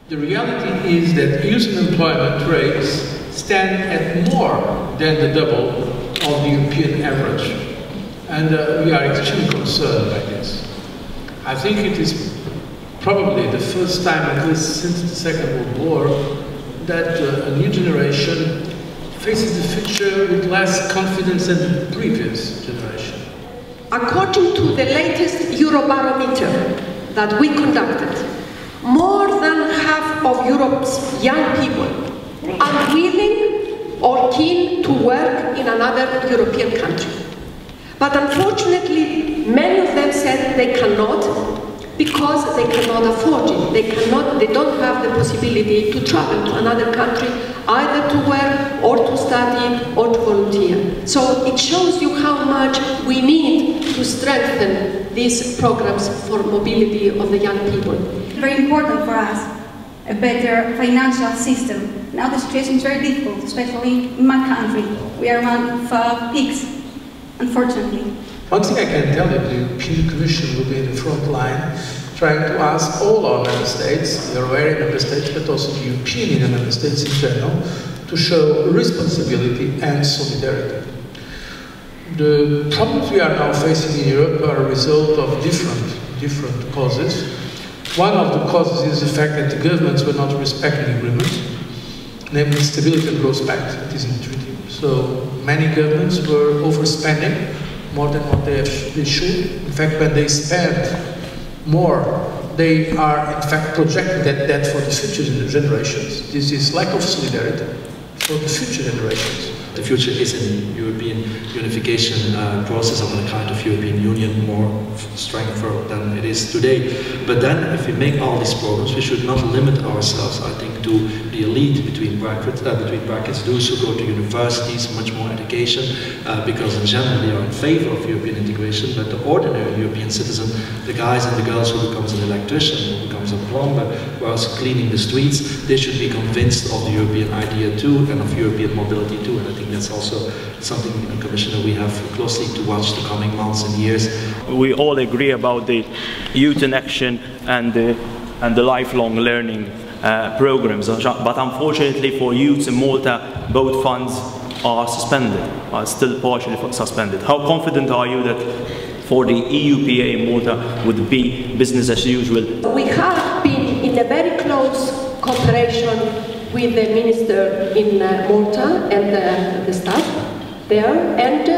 The reality is that youth unemployment rates stand at more than the double of the European average, and we are extremely concerned by this. I think it is probably the first time, at least since the Second World War, that a new generation faces the future with less confidence than the previous generation. According to the latest Eurobarometer that we conducted, more than half of Europe's young people are willing or keen to work in another European country. But unfortunately, many of them said they cannot because they cannot afford it. They don't have the possibility to travel to another country either to work or to study or to volunteer. So it shows you how much we need to strengthen these programs for mobility of the young people. Very important for us, a better financial system. Now the situation is very difficult, especially in my country. We are one of pigs, unfortunately. One thing I can tell you, the European Commission will be in the front line trying to ask all our member states, the Euro-area member states, but also the European Union member states in general, to show responsibility and solidarity. The problems we are now facing in Europe are a result of different causes. One of the causes is the fact that the governments were not respecting agreements, namely Stability and Growth Pact, that is in the treaty. So many governments were overspending more than what they should. In fact, when they spend more, they are in fact projecting that debt for the future generations. This is lack of solidarity for the future generations. The future is in European unification process of a kind of European Union, more stronger than it is today. But then, if we make all these programs, we should not limit ourselves, I think, to the elite between brackets, those who go to universities, much more education, because in general they are in favor of European integration, but the ordinary European citizen, the guys and the girls who becomes an electrician, who becomes a plumber, who are cleaning the streets, they should be convinced of the European idea too, and of European mobility too. And I think that's also something, Commissioner, we have closely to watch the coming months and years. We all agree about the Youth in Action and the lifelong learning programs, but unfortunately for youths in Malta, both funds are suspended, are still partially suspended. How confident are you that for the EUPA in Malta would be business as usual? We have been in a very close cooperation with the minister in Malta and the staff there, and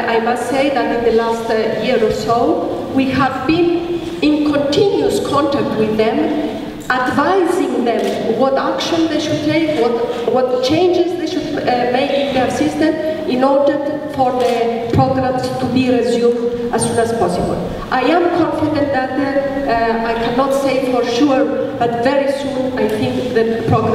I must say that in the last year or so we have been in continuous contact with them, advising them what action they should take, what changes they should make in their system in order for the programs to be resumed as soon as possible. I am confident that I cannot say for sure, but very soon I think the program